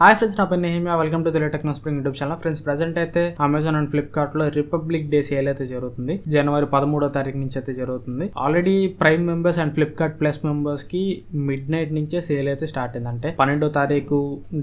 Hi friends, నా పేరు Nehemiah. Welcome to the techno spring YouTube channel. Friends, present అయితే Amazon and Flipkart లో Republic Day sale అయితే జరుగుతుంది. జనవరి 13వ తారీఖు నుంచి అయితే జరుగుతుంది. Already prime members and Flipkart plus members కి మిడ్ నైట్ నుంచే సేల్ అయితే స్టార్ట్ అయింది. అంటే 12వ తారీఖు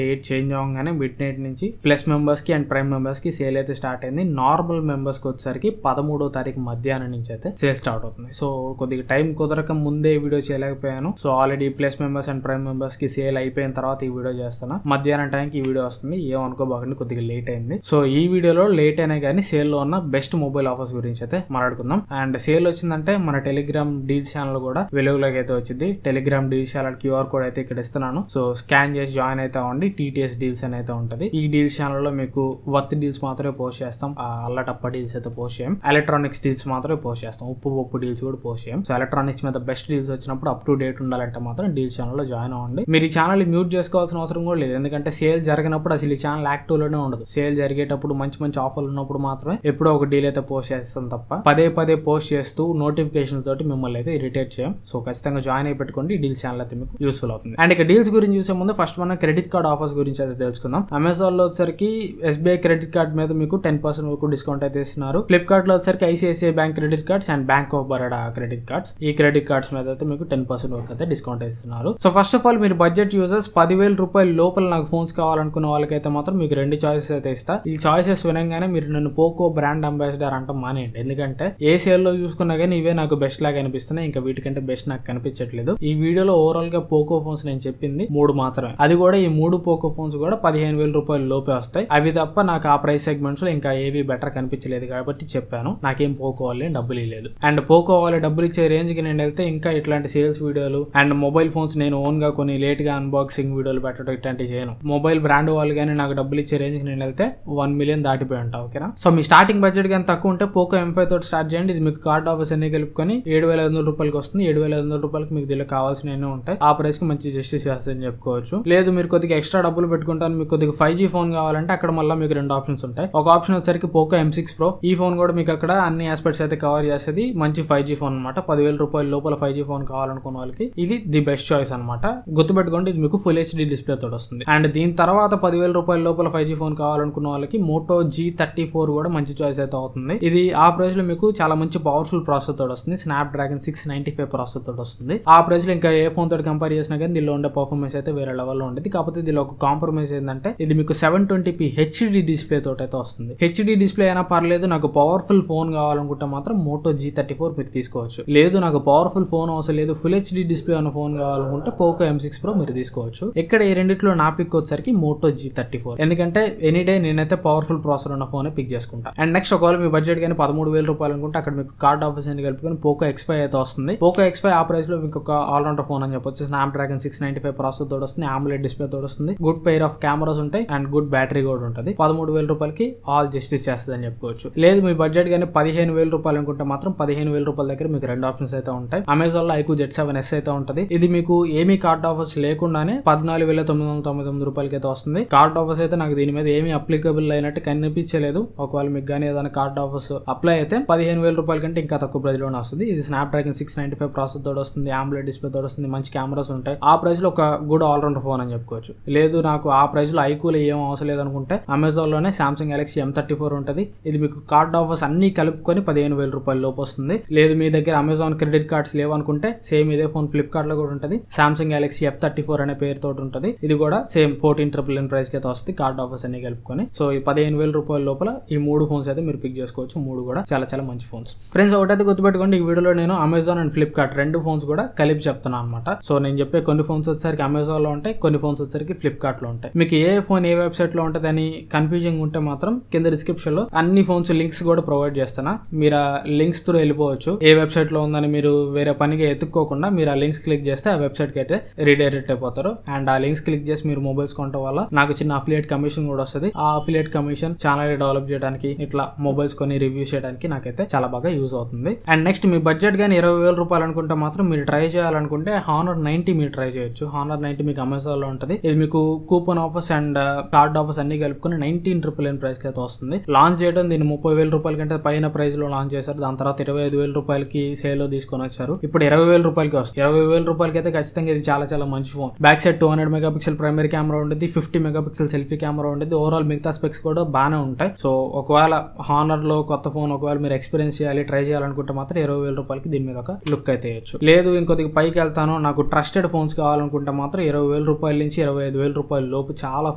డేట్ చేంజ్ అవ్వగానే మిడ్ నైట్ నుంచి ప్లస్ మెంబర్స్ కి అండ్ ప్రైమ్ మెంబర్స్ కి సేల్ అయితే స్టార్ట్ అయింది. నార్మల్ మెంబర్స్ కి వచ్చేసరికి 13వ తారీఖు మధ్యాహ్నం నుంచి అయితే సేల్ స్టార్ట్ అవుతుంది. సో కొద్దిగా టైం కుదరక ముందే వీడియో చేయలేకపోయాను. So already plus members and prime members కి సేల్ అయిపోయిన తర్వాత ఈ వీడియో చేస్తాను. మధ్యాహ్నం టైంకి ఈ వీడియో వస్తుంది. ఏమనుకోబాకండి, కొద్దిగా లేట్ అయింది. సో ఈ వీడియోలో లేట్ అయినా కానీ సేల్ లో ఉన్న బెస్ట్ మొబైల్ ఆఫర్స్ గురించి అయితే మాట్లాడుకుందాం. అండ్ సేల్ వచ్చిందంటే మన టెలిగ్రామ్ డీల్స్ ఛానల్ కూడా వెలుగులోకి అయితే వచ్చింది. Telegram deals channel QR code అయితే ఇక్కడ ఇస్తున్నాను. సో స్కాన్ చేసి జాయిన్ అయితే అవ్వండి. TTS డీల్స్ అని అయితే ఉంటుంది. ఈ డీల్స్ ఛానల్ లో మీకు వర్త్ డీల్స్ మాత్రమే పోస్ట్ చేస్తాం. అల్లటప్ప డీల్స్ అయితే పోస్ట్ చేయం. ఎలక్ట్రానిక్స్ డీల్స్ మాత్రమే పోస్ట్ చేస్తాం. ఉప్పు డీల్స్ కూడా పోస్ట్ చేయం. సో ఎలక్ట్రానిక్స్ మీద బెస్ట్ డీల్స్ వచ్చినప్పుడు అప్ టు డేట్ ఉండాలంటే మాత్రం డీల్స్ ఛానల్ లో జాయిన్ అవ్వండి. మీరు ఈ ఛానల్ మ్యూట్ చేసుకోవాల్సిన అవసరం కూడా లేదు. ఎందుకంటే సేల్ జరిగినప్పుడు అసలు ఈ ఛానల్ యాక్టివ్ లోనే ఉండదు. సేల్ జరిగేటప్పుడు మంచి ఆఫర్లు ఉన్నప్పుడు మాత్రమే ఎప్పుడో ఒక డీల్ అయితే పోస్ట్ చేస్తాం తప్ప పదే పోస్ట్ చేస్తూ నోటిఫికేషన్ తోటి మిమ్మల్ని అయితే ఇరిటేట్ చేయం. సో ఖచ్చితంగా జాయిన్ అయి పెట్టుకోండి. డీల్స్ ఛానల్ అయితే మీకు యూస్ఫుల్ అవుతుంది. అండ్ ఇక డీల్స్ గురించి చూసే ముందు ఫస్ట్ మనం క్రెడిట్ కార్డ్ ఆఫర్స్ గురించి అయితే తెలుసుకుందాం. అమెజాన్ లో వచ్చేసరికి SBI క్రెడిట్ కార్డ్ మీద మీకు 10% వరకు డిస్కౌంట్ అయితే ఇస్తున్నారు. ఫ్లిప్కార్ట్ లో వచ్చేసరికి ICICI bank credit cards and bank of Baroda credit cards, ఈ క్రెడిట్ కార్డ్స్ మీద అయితే మీకు 10% వరకు అయితే డిస్కౌంట్ ఇస్తున్నారు. సో ఫస్ట్ ఆఫ్ ఆల్ మీరు బడ్జెట్ యూజర్స్ 10,000 రూపాయల లోపల నాకు ఫోన్స్ కావాలనుకున్న వాళ్ళకైతే మాత్రం మీకు 2 చాయిసెస్ అయితే ఇస్తా. ఈ చాయిసెస్ వినగానే మీరు నన్ను పోకో బ్రాండ్ అంబాసిడర్ అంటాం మానేయండి. ఎందుకంటే ఏ సేల్ లో చూసుకున్నా కానీ ఇవే నాకు బెస్ట్ లాగా అనిపిస్తున్నాయి. ఇంకా వీటికంటే బెస్ట్ నాకు కనిపించట్లేదు. ఈ వీడియోలో ఓవరాల్ గా పోకో ఫోన్స్ నేను చెప్పింది 3 మాత్రమే. అది కూడా ఈ 3 పోకో ఫోన్స్ కూడా 15,000 రూపాయల లోపే వస్తాయి. అవి తప్ప నాకు ఆ ప్రైస్ సెగ్మెంట్స్ లో ఇంకా ఏవి బెటర్ కనిపించలేదు కాబట్టి చెప్పాను. నాకేం పోకో వాళ్ళే డబ్బులు ఇవ్వలేదు. అండ్ పోకో వాళ్ళే డబ్బులు ఇచ్చే రేంజ్ కి నేను వెళ్తే ఇంకా ఇట్లాంటి సేల్స్ వీడియోలు అండ్ మొబైల్ ఫోన్స్ నేను ఓన్ గా కొన్ని లేట్ గా అన్బాక్సింగ్ వీడియోలు పెట్టడం ఇట్లాంటివి చేయను. మొబైల్ బ్రాండ్ వాళ్ళు కానీ నాకు డబ్బులు ఇచ్చే రేంజ్ కి నేను వెళ్తే 1 మిలియన్ దాటిపోయి ఉంటా. ఓకేనా? సో మీ స్టార్టింగ్ బడ్జెట్ కానీ తక్కువ ఉంటే పోకో M5 తోటి స్టార్ట్ చేయండి. ఇది మీకు కార్డ్ ఆఫర్స్ అన్ని కలుపుకొని 7,500 రూపాయలకి వస్తుంది. 7,500 రూపాయలకి మీకు దీనిలో కావాల్సినవి ఉంటాయి. ఆ ప్రైస్ కి మంచి జస్టిస్ చేస్తుందని చెప్పుకోవచ్చు. లేదు మీరు కొద్దిగా ఎక్స్ట్రా డబ్బులు పెట్టుకుంటాను, మీకు కొద్దిగా 5G ఫోన్ కావాలంటే అక్కడ మళ్ళీ మీకు 2 ఆప్షన్స్ ఉంటాయి. ఒక ఆప్షన్ వచ్చేసరికి పోకో M6 Pro. ఈ ఫోన్ కూడా మీకు అక్కడ అన్ని ఆస్పెక్ట్స్ అయితే కవర్ చేస్తుంది. మంచి 5G ఫోన్ అనమాట. 10,000 రూపాయల లోపల 5G ఫోన్ కావాలనుకున్న వాళ్ళకి ఇది ది బెస్ట్ చాయిస్ అనమాట. గుర్తుపెట్టుకోండి, ఇది మీకు ఫుల్ HD డిస్ప్లే తోటి వస్తుంది. అండ్ దీని తర్వాత 10,000 రూపాయల లోపల 5G ఫోన్ కావాలనుకున్న వాళ్ళకి మోటో G34 కూడా మంచి చాయిస్ అయితే అవుతుంది. ఇది ఆ ప్రైస్ లో మీకు చాలా మంచి పవర్ఫుల్ ప్రాసెసర్ తోటి వస్తుంది. స్నాప్డ్రాగన్ 695 ప్రాసెసర్ తోటి వస్తుంది. ఆ ప్రైస్ లో ఇంకా ఏ ఫోన్ తోటి కంపేర్ చేసినా కానీ దీనిలో ఉండే పర్ఫార్మెన్స్ అయితే వేరే లెవెల్లో ఉండేది. కాకపోతే దీనిలో ఒక కాంప్రమైజ్ ఏంటంటే ఇది మీకు 720p HD డిస్ప్లే తోటి అయితే వస్తుంది. HD డిస్ప్లే అయినా పర్లేదు, నాకు పవర్ఫుల్ ఫోన్ కావాలనుకుంటే మాత్రం మోటో G34 మీరు తీసుకోవచ్చు. లేదు నాకు పవర్ఫుల్ ఫోన్ అవసరం లేదు, ఫుల్ HD డిస్ప్లే ఉన్న ఫోన్ కావాలనుకుంటే పోకో M6 Pro మీరు తీసుకోవచ్చు. ఇక్కడ ఈ రెండిట్లో నా పిక్ వచ్చేసరికి మోటో G34. ఎందుకంటే ఎనీ డే నేనైతే పవర్ఫుల్ ప్రాసెసర్ ఉన్న ఫోన్ పిక్ చేసుకుంటా. అండ్ నెక్స్ట్ ఒకవేళ మీ బడ్జెట్ కానీ 13,000 రూపాయలు అనుకుంటే అక్కడ మీకు కార్డ్ ఆఫర్స్ అన్ని కలుపుకొని పోకో X5 అయితే వస్తుంది. పోకో X5 ఆ ప్రైస్ లో మీకు ఒక ఆల్రౌండర్ ఫోన్ అని చెప్పొచ్చు. స్నాప్డ్రాగన్ 695 ప్రాసెసర్ తోటి వస్తుంది. AMOLED డిస్ప్లే తోటి వస్తుంది. గుడ్ పెయిర్ ఆఫ్ కెమెరాస్ ఉంటాయి అండ్ గుడ్ బ్యాటరీ కూడా ఉంటుంది. 13,000 రూపాయలకి ఆల్ జస్టిస్ చేస్తుంది అని చెప్పుకోవచ్చు. లేదు మీ బడ్జెట్ కానీ 15,000 రూపాయలు అనుకుంటే మాత్రం 15,000 రూపాయల దగ్గర మీకు 2 ఆప్షన్స్ అయితే ఉంటాయి. అమెజాన్ లో iQOO Z7S అయితే ఉంటుంది. ఇది మీకు ఏమీ కార్డ్ ఆఫర్స్ లేకుండానే 14,999 రూపాయలకి అయితే వస్తుంది. కార్డ్ ఆఫర్స్ అయితే నాకు దీని మీద ఏమీ అప్లికబుల్ అయినట్టు కనిపించలేదు. ఒకవేళ మీకు కానీ ఏదైనా కార్డ్ ఆఫర్స్ అప్లై అయితే 15,000 రూపాయల కంటే ఇంకా తక్కువ ప్రైస్ లోనే వస్తుంది. ఇది స్నాప్డ్రాగన్ 695 ప్రాసెసర్ తోటి వస్తుంది. AMOLED డిస్ప్లే తోటి వస్తుంది. మంచి కెమెరాస్ ఉంటాయి. ఆ ప్రైస్ లో ఒక గుడ్ ఆల్రౌండర్ ఫోన్ అని చెప్పుకోవచ్చు. లేదు నాకు ఆ ప్రైస్ లో iQOO ఏం అవసరం లేదనుకుంటే అమెజాన్ లోనే Samsung Galaxy M34 ఉంటుంది. ఇది మీకు కార్డ్ ఆఫర్స్ అన్ని కలుపుకొని 15,000 రూపాయల లోపు వస్తుంది. లేదు మీ దగ్గర అమెజాన్ క్రెడిట్ కార్డ్స్ లేవనుకుంటే సేమ్ ఇదే ఫోన్ ఫ్లిప్కార్ట్ లో కూడా ఉంటుంది. Samsung Galaxy F34 అనే పేరు తోటి ఉంటుంది. ఇది కూడా సేమ్ 14,999 ప్రైస్ కి అయితే వస్తుంది. కార్డ్ ఆఫర్స్ అన్ని కలుపుకొని. సో ఈ 15,000 రూపాయల లోపల ఈ 3 ఫోన్స్ అయితే మీరు పిక్ చేసుకోవచ్చు. 3 కూడా చాలా మంచి ఫోన్స్. ఫ్రెండ్స్ ఒకటైతే గుర్తుపెట్టుకోండి, ఈ వీడియోలో నేను అమెజాన్ అండ్ ఫ్లిప్కార్ట్ 2 ఫోన్స్ కూడా కలిపి చెప్తున్నాను అనమాట. సో నేను చెప్పే కొన్ని ఫోన్స్ వచ్చేసరికి అమెజాన్ లో ఉంటాయి, కొన్ని ఫోన్స్ వచ్చేసరికి ఫ్లిప్కార్ట్ లో ఉంటాయి. మీకు ఏ ఫోన్ ఏ వెబ్సైట్ లో ఉంటుంది అని కన్ఫ్యూజింగ్ ఉంటే మాత్రం కింద డిస్క్రిప్షన్ లో అన్ని ఫోన్స్ లింక్స్ కూడా ప్రొవైడ్ చేస్తాను. మీరు ఆ లింక్స్ త్రూ వెళ్ళిపోవచ్చు. ఏ వెబ్సైట్ లో ఉందని మీరు వేరే పనిగా ఎత్తుక్కోకుండా మీరు ఆ లింక్స్ క్లిక్ చేస్తే ఆ వెబ్సైట్ కి అయితే రీడైరెక్ట్ అయిపోతారు. అండ్ ఆ లింక్స్ క్లిక్ చేసి మీరు మొబైల్స్ కొనడం వల్ల నాకు చిన్న అఫిలియేట్ కమిషన్ కూడా వస్తుంది. ఆ అఫిలియేట్ కమిషన్ ఛానల్ డెవలప్ చేయడానికి, ఇట్లా మొబైల్స్ కొని రివ్యూ చేయడానికి నాకైతే చాలా బాగా యూజ్ అవుతుంది. అండ్ నెక్స్ట్ మీ బడ్జెట్ కానీ 20,000 రూపాయలు అనుకుంటే మాత్రం మీరు ట్రై చేయాలనుకుంటే Honor 90 మీరు ట్రై చేయొచ్చు. Honor 90 మీకు అమెజాన్ లో ఉంటుంది. ఇది మీకు coupon offers and card offers అన్ని కలుపుకొని 19,999 ప్రైస్ కి అయితే వస్తుంది. లాంచ్ చేయడం దీన్ని 30,000 రూపాయల కంటే పైన ప్రైస్ లో లాంచ్ చేశారు. దాని తర్వాత 25,000 రూపాయలకి సేల్ లో తీసుకొని వచ్చారు. ఇప్పుడు 20,000 రూపాయలకి వస్తుంది. 20,000 రూపాయలకి అయితే ఖచ్చితంగా ఇది చాలా మంచి phone. Back side 200 megapixel primary camera camera ఉండేది, 50 మెగాపిక్సెల్ సెల్ఫీ కెమెరా ఉండేది. ఓవరాల్ మిగతా స్పెక్స్ కూడా బాగానే ఉంటాయి. సో ఒకవేళ హానర్ లో కొత్త ఫోన్ ఒకవేళ మీరు ఎక్స్పీరియన్స్ చేయాలి, ట్రై చేయాలనుకుంటే మాత్రం 20,000 రూపాయలకి దీని మీద ఒక లుక్ అయితే వేయచ్చు. లేదు ఇంకొద్దిగా పైకి వెళ్తాను, నాకు ట్రస్టెడ్ ఫోన్స్ కావాలనుకుంటే మాత్రం 20,000 రూపాయల నుంచి 25,000 రూపాయల లోపు చాలా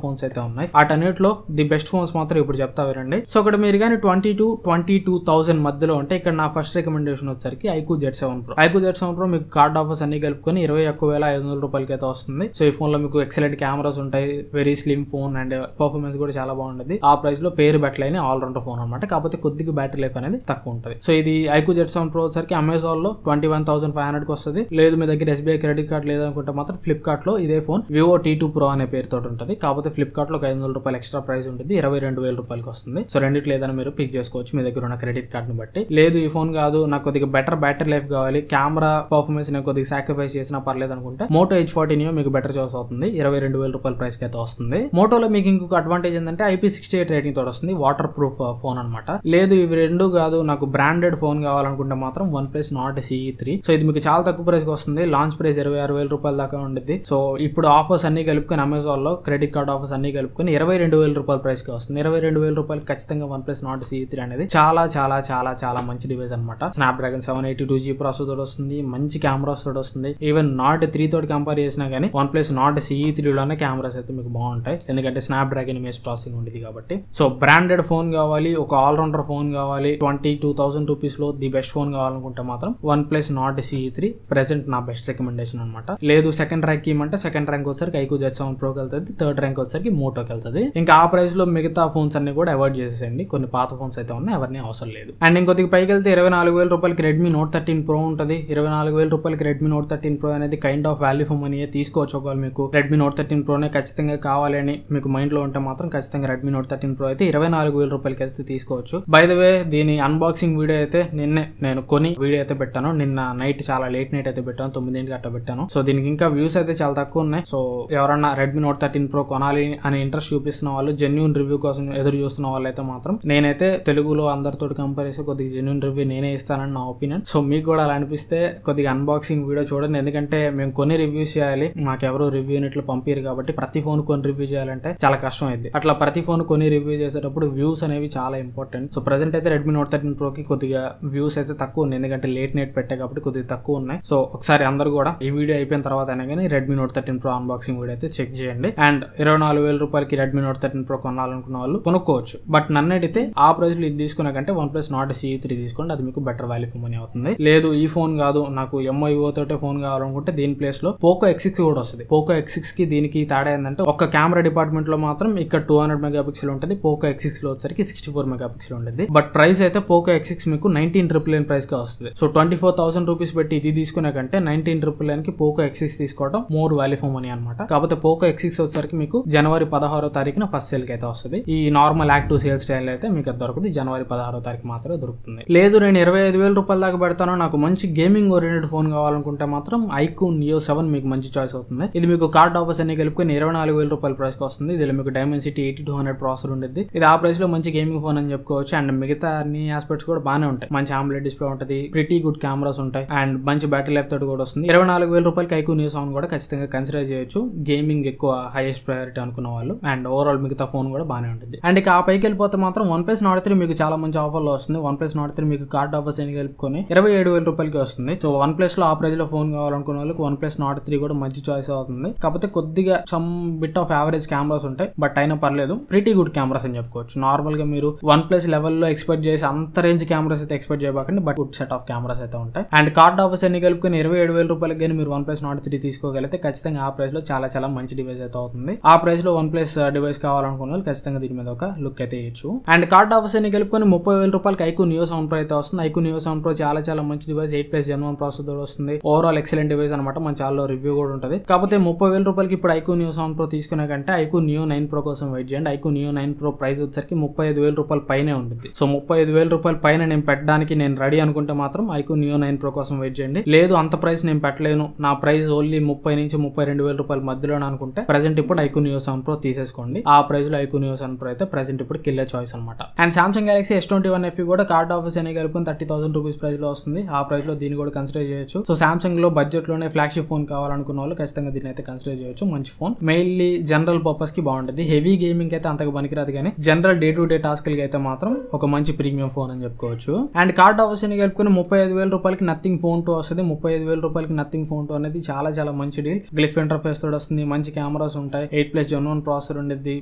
ఫోన్స్ అయితే ఉన్నాయి. వాటన్నిటిలో ది బెస్ట్ ఫోన్స్ మాత్రం ఇప్పుడు చెప్తా వినండి. సో ఇక్కడ మీరు కానీ 22,000 మధ్యలో ఉంటే ఇక్కడ నా ఫస్ట్ రికమెండేషన్ వచ్చేసరికి iQOO Z7 Pro. iQOO Z7 Pro మీకు కార్డ్ ఆఫర్స్ అన్ని కలుపుకొని 21,500 రూపాయలకి అయితే వస్తుంది. సో ఈ ఫోన్ లో మీకు ఎక్సలెంట్ కెమెరాస్ ఉంటాయి, very slim phone and performance కూడా చాలా బాగుంటుంది. ఆ ప్రైస్ లో పేరు పెట్టలేని ఆల్ రౌండర్ ఫోన్ అనమాట. కాకపోతే కొద్దిగా బ్యాటరీ లైఫ్ అనేది తక్కువ ఉంటుంది. సో ఇది iQOO Z7 Pro వచ్చరికి అమెజాన్ లో 21,500 కి వస్తుంది. లేదు మీ దగ్గర SBI క్రెడిట్ కార్డ్ లేదనుకుంటే మాత్రం ఫ్లిప్కార్ట్ లో ఇదే ఫోన్ Vivo T2 Pro అనే పేరుతో ఉంటుంది. కాకపోతే ఫ్లిప్కార్ట్ లో 500 రూపాయలు ఎక్స్ట్రా ప్రైస్ ఉంటుంది, 22,000 రూపాయలకి వస్తుంది. సో రెండిట్లో ఏదైనా మీరు పిక్ చేసుకోవచ్చు మీ దగ్గర ఉన్న క్రెడిట్ కార్డ్ ని బట్టి. లేదు ఈ ఫోన్ కాదు, నాకు కొద్దిగా బెటర్ బ్యాటరీ లైఫ్ కావాలి, కెమెరా పర్ఫార్మెన్స్ నేను కొద్దిగా సాక్రిఫైస్ చేసినా పర్లేదు అనుకుంటే Moto H40 Neo మీకు బెటర్ చాయిస్ అవుతుంది. 22,000 రూపాయల ప్రైస్ కి అయితే వస్తుంది. మోటోలో మీకు ఇంకొక అడ్వాంటేజ్ ఏంటంటే IP68 రేటింగ్ తోటి వస్తుంది, వాటర్ ప్రూఫ్ ఫోన్ అనమాట. లేదు ఇవి రెండు కాదు, నాకు బ్రాండెడ్ ఫోన్ కావాలనుకుంటే మాత్రం OnePlus Nord CE3. సో ఇది మీకు చాలా తక్కువ ప్రైస్ కి వస్తుంది. లాంచ్ ప్రైస్ 26,000 రూపాయల దాకా ఉండేది. సో ఇప్పుడు ఆఫర్స్ అన్ని కలుపుకొని అమెజాన్ లో క్రెడిట్ కార్డ్ ఆఫర్స్ అన్ని కలుపుకొని 22,000 రూపాయల ప్రైస్ కి వస్తుంది. 22,000 రూపాయలు ఖచ్చితంగా OnePlus Nord CE3 అనేది చాలా చాలా చాలా చాలా మంచి డివైస్ అనమాట. Snapdragon 782G ప్రాసెసర్ తోటి వస్తుంది, మంచి కెమెరాస్ తోటి వస్తుంది. ఈవెన్ Nord 3 తోటి కంపేర్ చేసినా కానీ OnePlus Nord CE3 లోనే కెమెరాస్ అయితే మీకు బాగుంటాయి, ఎందుకంటే Snapdragon ఇమేజ్ ప్రాసెసింగ్ ఉండేది కాబట్టి. సో బ్రాండెడ్ ఫోన్ కావాలి, ఒక ఆల్రౌండర్ ఫోన్ కావాలి, 22,000 రూపీస్ లో ది బెస్ట్ ఫోన్ కావాలనుకుంటే మాత్రం OnePlus Nord CE3 ప్రెసెంట్ నా బెస్ట్ రికమెండేషన్ అనమాట. లేదు సెకండ్ ర్యాంక్ ఇవ్వమంటే సెకండ్ ర్యాంక్ వచ్చరికి iQOO Z7 Pro కి వెళ్తుంది, థర్డ్ ర్యాంక్ వచ్చరికి Motoకి వెళ్తుంది. ఇంకా ఆ ప్రైస్ లో మిగతా ఫోన్స్ అన్ని కూడా అవాయిడ్ చేసేయండి. కొన్ని పాత ఫోన్స్ అయితే ఉన్నాయి, ఎవరిని అవసరం లేదు. అండ్ ఇంకొద్దిగా పైకి వెళ్తే 24,000 రూపాయలకి Redmi Note 13 Pro ఉంటుంది. 24,000 రూపాయలకి Redmi Note 13 Pro అనేది kind of value for money తీసుకోవచ్చు. ఒకవేళ మీకు Redmi Note 13 Pro నే ఖచ్చితంగా కావాలి అని మీకు మైండ్ లో ఉంటే మాత్రం ఖచ్చితంగా Redmi Note 13 Pro అయితే 24,000 రూపాయలకి అయితే తీసుకోవచ్చు. బై ద వే దీని అన్బాక్సింగ్ వీడియో అయితే నిన్నే నేను కొని వీడియో అయితే పెట్టాను. నిన్న నైట్ చాలా లేట్ నైట్ అయితే పెట్టాను, 9 అట్లా పెట్టాను. సో దీనికి ఇంకా వ్యూస్ అయితే చాలా తక్కువ ఉన్నాయి. సో ఎవరన్నా Redmi Note 13 Pro కొనాలి అని ఇంట్రెస్ట్ చూపిస్తున్న వాళ్ళు, జెన్యూన్ రివ్యూ కోసం ఎదురు చూస్తున్న వాళ్ళు అయితే మాత్రం నేనైతే తెలుగులో అందరితో కంపేర్ చేసి కొద్దిగా జెన్యూన్ రివ్యూ నేనే ఇస్తానని నా ఒపీనియన్. సో మీకు కూడా అలా అనిపిస్తే కొద్దిగా అన్బాక్సింగ్ వీడియో చూడండి, ఎందుకంటే మేము కొన్ని రివ్యూస్ చేయాలి, మాకెవరు రివ్యూ యూనిట్లు పంపిరు కాబట్టి ప్రతి ఫోన్ కొన్ని రివ్యూ చేయాలంటే చాలా కష్టం అయింది. అట్లా ప్రతి ఫోన్ కొన్ని రివ్యూ చేసేటప్పుడు వ్యూస్ అనేవి చాలా ఇంపార్టెంట్. సో ప్రెసెంట్ అయితే Redmi Note 13 Pro కి కొద్దిగా వ్యూస్ అయితే తక్కువ ఉన్నాయి, ఎందుకంటే లేట్ నైట్ పెట్టే కాబట్టి కొద్దిగా తక్కువ ఉన్నాయి. సో ఒకసారి అందరూ కూడా ఈ వీడియో అయిపోయిన తర్వాత అయినా కానీ Redmi Note 13 Pro unboxing video అయితే చెక్ చేయండి. అండ్ 24,000 రూపాయలకి Redmi Note 13 Pro కొనాలనుకున్న వాళ్ళు కొనుక్కోవచ్చు. బట్ నన్ను అడిగితే ఆ ప్రైస్ లో ఇది తీసుకున్నా కంటే OnePlus Nord CE3 తీసుకోండి, అది మీకు బెటర్ వాల్యూ ఫర్ మనీ అవుతుంది. లేదు ఈ ఫోన్ కాదు, నాకు MIO తోటే ఫోన్ కావాలనుకుంటే దీని ప్లేస్ లో Poco X6 కూడా వస్తుంది. Poco X6 కి దీనికి తేడా ఏంటంటే ఒక కెమెరా డిపార్ట్మెంట్ లో మాత్రం ఇక్కడ 200 మెగాపిక్సెల్ ఉంటుంది, Poco X6 లో వచ్చరికి 64 మెగాపిక్సెల్ ఉంటుంది. బట్ ప్రైస్ అయితే Poco X6 మీకు 19,999 ప్రైస్ గా వస్తుంది. సో 24,000 రూపీస్ పెట్టి ఇది తీసుకునే కంటే 19,999 కి Poco X6 తీసుకోవడం మోర్ వాల్యూ ఫర్ మనీ అనమాట. కాకపోతే Poco X6 వచ్చరికి మీకు జనవరి 16వ తారీఖున ఫస్ట్ సేల్ కి అయితే వస్తుంది. ఈ నార్మల్ యాక్టివ్ సేల్ స్టైల్ అయితే మీకు దొరుకుతుంది జనవరి 16వ తారీఖు మాత్రమే దొరుకుతుంది. లేదు నేను 25,000 రూపాయల దాకా పెడతాను, నాకు మంచి గేమింగ్ ఓరియంటెడ్ ఫోన్ కావాలనుకుంటే మాత్రం iQOO Neo 7 మీకు మంచి చాయిస్ అవుతుంది. ఇది మీకు కార్డ్ ఆఫర్స్ అన్ని కలుపుకొని 24,000 రూపాయల ప్రైస్ కి వస్తుంది. దీనిలో మీకు Dimensity 8200 ప్రాసెసర్ ఉండేది. ఇది ఆ ప్రైస్ లో మంచి గేమింగ్ ఫోన్ అని చెప్పుకోవచ్చు. అండ్ మిగతా అన్ని ఆస్పెక్ట్స్ కూడా బాగానే ఉంటాయి. మంచి AMOLED డిస్ప్లే ఉంటుంది, ప్రిటీ గుడ్ కెమెరాస్ ఉంటాయి, అండ్ మంచి బ్యాటరీ లైఫ్ తోటి కూడా వస్తుంది. 24,000 రూపాయలకి iQOO Neo 7 కూడా ఖచ్చితంగా కన్సిడర్ చేయొచ్చు, గేమింగ్ ఎక్కువ హైయెస్ట్ ప్రయారిటీ అనుకున్న వాళ్ళు. అండ్ ఓవరాల్ మిగతా ఫోన్ కూడా బాగానే ఉంటుంది. అండ్ ఇక ఆ పైకి వెళ్ళిపోతే మాత్రం OnePlus Nord 3 మీకు చాలా మంచి ఆఫర్ లో వస్తుంది. OnePlus Nord 3 మీకు కార్డ్ ఆఫర్స్ అని కలుపుకొని 27,000 రూపాయలకి వస్తుంది. సో OnePlus లో ఆ ప్రైస్ లో ఫోన్ కావాలనుకున్న వాళ్ళకి OnePlus Nord 3 కూడా మంచి చాయిస్ అవుతుంది. కాకపోతే కొద్దిగా some bit of average cameras ఉంటాయి, బట్ అయినా పర్లేదు, ప్రిటీ గుడ్ కెమెరాస్ అని చెప్పుకోవచ్చు. నార్మల్ గా మీరు OnePlus లెవెల్లో ఎక్స్పెక్ట్ చేసి అంత రేంజ్ కెమెరాస్ అయితే ఎక్స్పెక్ట్ చేయకండి, but good set of cameras అయితే ఉంటాయి. అండ్ కార్డ్ ఆఫర్స్ అన్ని కలుపుకొని 27,000 రూపాయలకి కానీ మీరు OnePlus Nord 3 తీసుకోగలిగితే ఖచ్చితంగా ఆ ప్రైస్ లో చాలా చాలా మంచి డివైస్ అయితే అవుతుంది. ఆ ప్రైస్ లో OnePlus డివైస్ కావాలనుకున్న వాళ్ళు ఖచ్చితంగా దీని మీద ఒక లుక్ అయితే ఇచ్చు. అండ్ కార్డ్ ఆఫర్స్ అన్ని కలుపుకొని 30,000 రూపాయలకి iQOO Neo 7 Pro అయితే వస్తుంది. iQOO Neo 7 Pro చాలా చాలా మంచి డివైస్, 8+ Gen 1 ప్రాసెసర్ వస్తుంది. ఓవరాల్ ఎక్సలెంట్ డివైస్ అనమాట, మన ఛానల్లో రివ్యూ కూడా ఉంటుంది. కాకపోతే 30,000 రూపాయలకి ఇప్పుడు iQOO Neo 7 Pro తీసుకునే కంటే iQOO Neo 9 Pro కోసం వెయిట్ చేయండి. iQOO Neo 9 Pro ప్రైస్ వచ్చరికి 35,000 రూపాయల పైనే ఉంటుంది. సో 35,000 రూపాయల పైన నేను పెట్టడానికి నేను రెడీ అనుకుంటే మాత్రం iQOO Neo 9 Pro కోసం వెయిట్ చేయండి. లేదు అంత ప్రైస్ నేను పెట్టలేను, నా ప్రైస్ ఓన్లీ 30 నుంచి 32,000 రూపాయల మధ్యలో అనుకుంటే ప్రెసెంట్ ఇప్పుడు iQOO Neo 7 Pro తీసేసుకోండి. ఆ ప్రైస్ లో iQOO Neo 7 Pro అయితే ప్రెసెంట్ ఇప్పుడు కిల్లర్ చాయిస్ అనమాట. And Samsung Galaxy S21 FE కూడా కార్డ్ ఆఫర్స్ అనే కలుపుకొని 30,000 రూపీస్ ప్రైస్ లో వస్తుంది. ఆ ప్రైస్ లో దీన్ని కూడా కన్సిడర్ చేయొచ్చు. సో Samsung లో బడ్జెట్ లోనే ఫ్లాగ్షిప్ ఫోన్ కావాలనుకున్న వాళ్ళు ఖచ్చితంగా దీన్ని అయితే కన్సిడర్ చేయొచ్చు, మంచి ఫోన్. మెయిన్లీ జనరల్ పర్పస్ కి బాగుంటుంది. హెవీ గేమింగ్ అయితే అంతగా పనికిరాదు, కానీ general day to day task కి అయితే మాత్రం ఒక మంచి ప్రీమియం ఫోన్ అని చెప్పుకోవచ్చు. అండ్ కార్డ్ ఆఫర్స్ ని కలుపుకుని 35,000 రూపాయలకి నథింగ్ ఫోన్ 2 వస్తుంది. 35,000 రూపాయలకి నథింగ్ ఫోన్ 2 అనేది చాలా చాలా మంచి డీల్. గ్లిఫ్ ఇంటర్ఫేస్ తోడు వస్తుంది, మంచి కెమెరాస్ ఉంటాయి, 8+ Gen 1 ప్రాసెసర్ ఉండేది.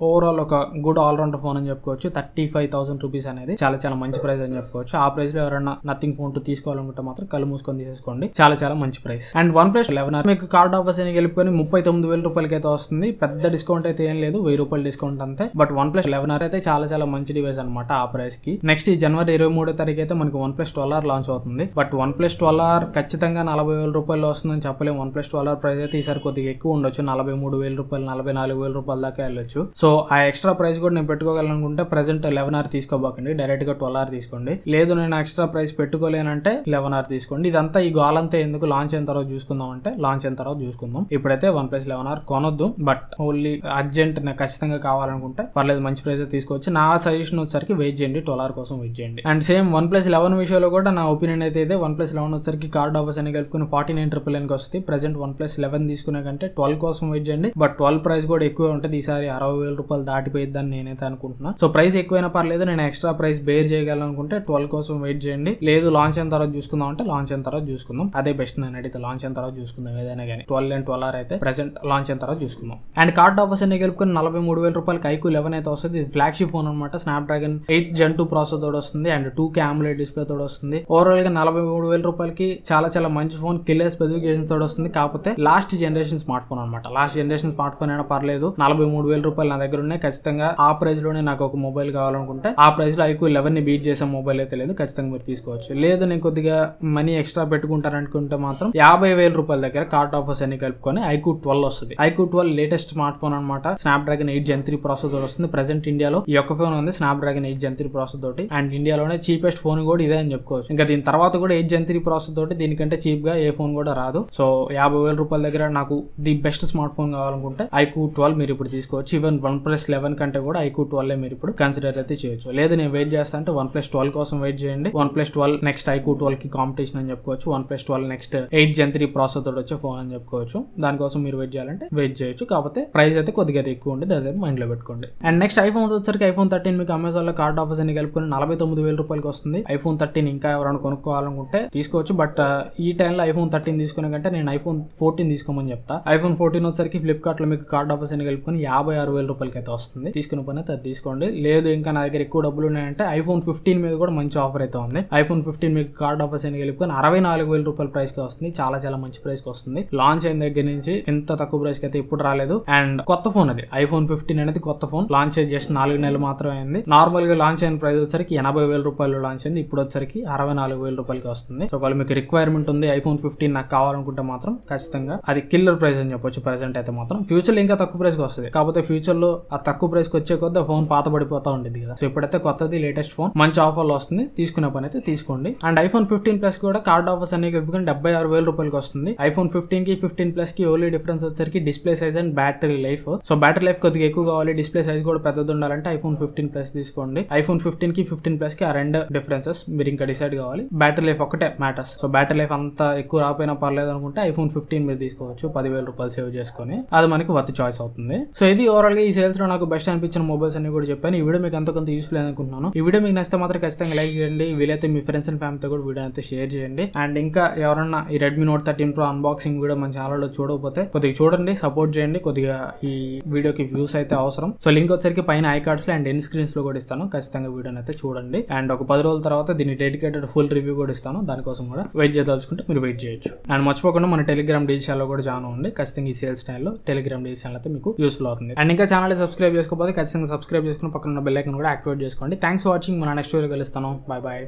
ఓవరాల్ ఒక గుడ్ ఆల్రౌండర్ ఫోన్ అని చెప్పుకోవచ్చు. 35,000 రూపీస్ అనేది చాలా చాలా మంచి ప్రైస్ అని చెప్పుకోవచ్చు. ఆ ప్రైస్ లో ఎవరైనా నథింగ్ ఫోన్ 2 తీసుకోవాలనుకుంటే మాత్రం కళ్ళు మూసుకొని తీసుకోండి, చాలా చాలా మంచి ప్రైస్. అండ్ OnePlus 11 మీకు కార్డ్ ఆఫర్స్ అని గెలుపుకొని 39,000 రూపాయలకి అయితే వస్తుంది. పెద్ద డిస్కౌంట్ అయితే ఏం లేదు, 1000 రూపాయలు డిస్కౌంట్ అంతే. బట్ OnePlus 11 అయితే చాలా చాలా మంచి డివైస్ అనమాట ఆ ప్రైస్ కి. నెక్స్ట్ ఈ జనవరి 23వ తారీఖు అయితే మనకి OnePlus 12R లాంచ్ అవుతుంది. బట్ OnePlus 12R ఖచ్చితంగా 40,000 రూపాయలు వస్తుందని చెప్పలేము. OnePlus 12R ప్రైస్ అయితే ఈసారి కొద్దిగా ఎక్కువ ఉండొచ్చు, 43,000 రూపాయలు, 44,000 రూపాయల దాకా వెళ్ళొచ్చు. సో ఆ ఎక్స్ట్రా ప్రైస్ కూడా నేను పెట్టుకోగలనుకుంటే ప్రెసెంట్ 11R తీసుకోబాకండి, డైరెక్ట్ గా 12R తీసుకోండి. లేదు నేను ఎక్స్ట్రా ప్రైస్ పెట్టుకోలేనంటే 11R తీసుకోండి. ఇదంతా ఈ గోలంతా ఎందుకు, లాంచ్ అయిన తర్వాత చూసుకుందాం అంటే లాంచ్ అయిన తర్వాత చూసుకుందాం. ఇప్పుడైతే OnePlus 11R కొనొద్దు. బట్ ఓన్లీ అర్జెంట్ నాకు ఖచ్చితంగా కావాలనుకుంటే పర్లేదు, మంచి ప్రైస్ తీసుకోవచ్చు. నా సజెషన్ వచ్చేసరికి వెయిట్ చేయండి, 12R కోసం వెయిట్ చేయండి. అండ్ సేమ్ OnePlus 11 విషయంలో కూడా నా ఒపీనియన్ అయితే ఇదే. OnePlus 11 వచ్చేసరికి కార్డ్ ఆఫర్స్ అని కలుపుకుని 49,999 వస్తుంది. ప్రెసెంట్ OnePlus 11 తీసుకునే కంటే 12 కోసం వెయిట్ చేయండి. బట్ 12 ప్రైస్ కూడా ఎక్కువ ఉంటుంది. ఈసారి 60,000 రూపాయలు దాటిపోయిద్దని నేనైతే అనుకుంటున్నా. సో ప్రైస్ ఎక్కువైనా పర్లేదు, నేను ఎక్స్ట్రా ప్రైస్ బేర్ చేయగలనుకుంటే 12 కోసం వెయిట్ చేయండి. లేదు లాంచ్ అయిన తర్వాత చూసుకుందాం అంటే లాంచ్ అయిన తర్వాత చూసుకుందాం, అదే బెస్ట్. నేను అడిగితే లాంచ్ అయిన తర్వాత చూసుకుందాం ఏదైనా కానీ. 12 and 12R అయితే ప్రెసెంట్ లాంచ్ అయిన తర్వాత చూసుకుందాం. అండ్ కార్డ్ ఆఫర్స్ అన్ని కలుపుకొని 43,000 రూపాయలకి iQOO 11 అయితే వస్తుంది. ఇది ఫ్లాగ్షిప్ ఫోన్ అనమాట. Snapdragon 8 Gen 2 ప్రాసెసర్ తోడు వస్తుంది అండ్ 2K AMOLED డిస్ప్లే తోడు వస్తుంది. ఓవరాల్ గా 43,000 రూపాయలకి చాలా చాలా మంచి ఫోన్, కిల్లర్ స్పెసిఫికేషన్ తోడు వస్తుంది. కాకపోతే లాస్ట్ జనరేషన్ స్మార్ట్ ఫోన్ అనమాట. లాస్ట్ జనరేషన్ స్మార్ట్ ఫోన్ అయినా పర్లేదు, 43,000 రూపాయలు నా దగ్గర ఉన్నాయి. ఖచ్చితంగా ఆ ప్రైస్ లోనే నాకు ఒక మొబైల్ కావాలనుకుంటే ఆ ప్రైస్ లో iQOO 11 ని బీట్ చేసే మొబైల్ అయితే లేదు, ఖచ్చితంగా మీరు తీసుకోవచ్చు. లేదు నేను కొద్దిగా మనీ ఎక్స్ట్రా పెట్టుకుంటారనుకుంటే మాత్రం 50,000 రూపాయల దగ్గర కార్డ్ ఆఫర్స్ అన్ని కలుపుకొని iQOO 12 వస్తుంది. iQOO 12 లేటెస్ట్ స్మార్ట్ ఫోన్ అనమాట. Snapdragon 8 Gen 3 ప్రాసెసర్ వస్తుంది. ప్రెసెంట్ ఇండియాలో ఈ ఒక్క ఫోన్ ఉంది Snapdragon 8 Gen 3 ప్రాసెసర్ తోటి. అండ్ ఇండియాలోనే చీపెస్ట్ ఫోన్ కూడా ఇదే అని చెప్పుకోవచ్చు. ఇంకా దీని తర్వాత కూడా 8 Gen 3 ప్రాసెసర్ తోటి దీనికంటే చీప్ గా ఏ ఫోన్ కూడా రాదు. సో 50,000 రూపాయల దగ్గర నాకు ది బెస్ట్ స్మార్ట్ ఫోన్ కావాలనుకుంటే iQOO 12 మీరు ఇప్పుడు తీసుకోవచ్చు. ఈవెన్ OnePlus 11 కంటే కూడా iQOO 12 మీరు ఇప్పుడు కన్సిడర్ అయితే చేయొచ్చు. లేదు నేను వెయిట్ చేస్తా అంటే OnePlus 12 కోసం వెయిట్ చేయండి. OnePlus 12 నెక్స్ట్ iQOO 12 కి కాంపిటీషన్ అని చెప్పుకోవచ్చు. OnePlus 12 నెక్స్ట్ 8 Gen 3 ప్రాసెసర్ తోటి వచ్చే ఫోన్ అని చెప్పుకోవచ్చు. దానికోసం మీరు వెయిట్ చేయాలంటే వెయిట్ చేయొచ్చు. కాకపోతే ప్రైస్ అయితే కొద్దిగా ఎక్కువ ఉంటుంది, అదే మైండ్ లో పెట్టుకోండి. అండ్ నెక్స్ట్ ఐఫోన్ వచ్చరికి iPhone 13 మీకు అమెజాన్ లో కార్డ్ ఆఫర్స్ అని కలుపుకొని 49,000 రూపాయలకి వస్తుంది. iPhone 13 ఇంకా ఎవరైనా కొనుక్కోవాలనుకుంటే తీసుకోవచ్చు. బట్ ఈ టైంలో iPhone 13 తీసుకునే కంటే నేను iPhone 14 తీసుకోమని చెప్తా. iPhone 14 వచ్చరికి ఫ్లిప్కార్ట్ లో మీకు కార్డ్ ఆఫర్స్ అని కలుపుకొని 56,000 రూపాయలకి అయితే వస్తుంది. తీసుకునే పని అయితే అది తీసుకోండి. లేదు ఇంకా నా దగ్గర ఎక్కువ డబ్బులు ఉన్నాయంటే iPhone 15 మీద కూడా మంచి ఆఫర్ అయితే ఉంది. iPhone 15 మీకు కార్డ్ ఆఫర్స్ అని కలుపుకొని 64,000 రూపాయల ప్రైస్ కి వస్తుంది. చాలా చాలా మంచి ప్రైస్ కి వస్తుంది. లాంచ్ అయిన దగ్గర నుంచి ఎంత తక్కువ ప్రైస్ కి అయితే ఇప్పుడు రాలేదు. అండ్ కొత్త ఫోన్ అది iPhone 15 అనేది కొత్త ఫోన్. లాంచ్ అయ్యి జస్ట్ 4 నెలలు మాత్రమే అయింది. నార్మల్ గా లాంచ్ అయిన ప్రైస్ వచ్చరికి 80,000 రూపాయలు లాంచ్ అయింది. ఇప్పుడు వచ్చరికి 64,000 రూపాయలకి వస్తుంది. సో ఒకవేళ మీకు రిక్వైర్మెంట్ ఉంది iPhone 15 నాకు కావాలనుకుంటే మాత్రం ఖచ్చితంగా అది కిల్లర్ ప్రైస్ అని చెప్పొచ్చు. ప్రెసెంట్ అయితే మాత్రం ఫ్యూచర్ లో ఇంకా తక్కువ ప్రైస్ కి వస్తుంది. కాకపోతే ఫ్యూచర్ లో ఆ తక్కువ ప్రైస్ కి వచ్చే కొద్ది ఫోన్ పాత పడిపోతా ఉండేది కదా. సో ఇప్పుడైతే కొత్తది లేటెస్ట్ ఫోన్ మంచి ఆఫర్ లో వస్తుంది. తీసుకునే పని అయితే తీసుకోండి. అండ్ iPhone 15 ప్లస్ కూడా కార్డ్ ఆఫర్స్ అన్ని కలుపుకొని 76,000 రూపాయలకి వస్తుంది. iPhone 15 కి 15 ప్లస్ కి ఓన్లీ డిఫరెన్స్ వచ్చరికి display size and battery life. So battery life కొద్దిగా ఎక్కువ కావాలి, డిస్ప్లే సైజ్ కూడా పెద్దది ఉండాలంటే iPhone 15 ప్లస్ తీసుకోండి. iPhone 15 కి 15 ప్లస్ కి ఆ రెండు డిఫరెన్సెస్ మీరు ఇంకా డిసైడ్ కావాలి. బ్యాటరీ లైఫ్ ఒకటే మ్యాటర్స్. సో బ్యాటరీ లైఫ్ అంత ఎక్కువ రాపోయినా పర్లేదు అనుకుంటే iPhone 15 మీరు తీసుకోవచ్చు. 10,000 రూపాయలు సేవ్ చేసుకొని అది మనకి వర్త్ చాయిస్ అవుతుంది. సో ఇది ఓవరాల్ గా ఈ సేల్స్ లో నాకు బెస్ట్ అనిపించిన మొబైల్స్ అన్ని కూడా చెప్పాను. ఈ వీడియో మీకు అంత కొంత యూస్ఫుల్ అనుకుంటున్నాను. ఈ వీడియో మీకు నచ్చితే మాత్రం ఖచ్చితంగా లైక్ చేయండి. వీలైతే మీ ఫ్రెండ్స్ అండ్ ఫ్యామిలీతో కూడా వీడియో అయితే షేర్ చేయండి. అండ్ ఇంకా ఎవరన్నా ఈ Redmi Note 13 Pro unboxing video మన ఛానల్ లో చూడకపోతే కొద్దిగా చూడండి, సపోర్ట్ చేయండి. కొద్దిగా ఈ వీడియోకి వ్యూస్ అయితే అవసరం. సో లింక్ వచ్చరికి పైన ఐ కార్డ్స్ లో అండ్ ఎండ్ స్క్రీన్స్ లో కూడా ఇస్తాను. ఖచ్చితంగా వీడియోని అయితే చూడండి. అండ్ ఒక 10 రోజుల తర్వాత దీన్ని డెడికేటెడ్ ఫుల్ రివ్యూ కూడా ఇస్తాను. దానికోసం కూడా వెయిట్ చేయదలుచుకుంటే మీరు వెయిట్ చేయొచ్చు. అండ్ మర్చిపోకుండా మన టెలిగ్రామ్ డీల్ ఛానల్ కూడా జాయిన్ అవ్వండి. ఖచ్చితంగా ఈ సేల్స్ టైంలో టెలిగ్రామ్ డీల్ ఛానల్ అయితే మీకు యూస్ఫుల్ అవుతుంది. అండ్ ఇంకా ఛానల్ సబ్స్క్రైబ్ చేసుకోకపోతే ఖచ్చితంగా సబ్స్క్రైబ్ చేసుకుని పక్కన ఉన్న బెల్ ఐకాన్ కూడా యాక్టివేట్ చేసుకోండి. Thanks for watching. మన నెక్స్ట్ వీడియో కలుస్తాను. By by.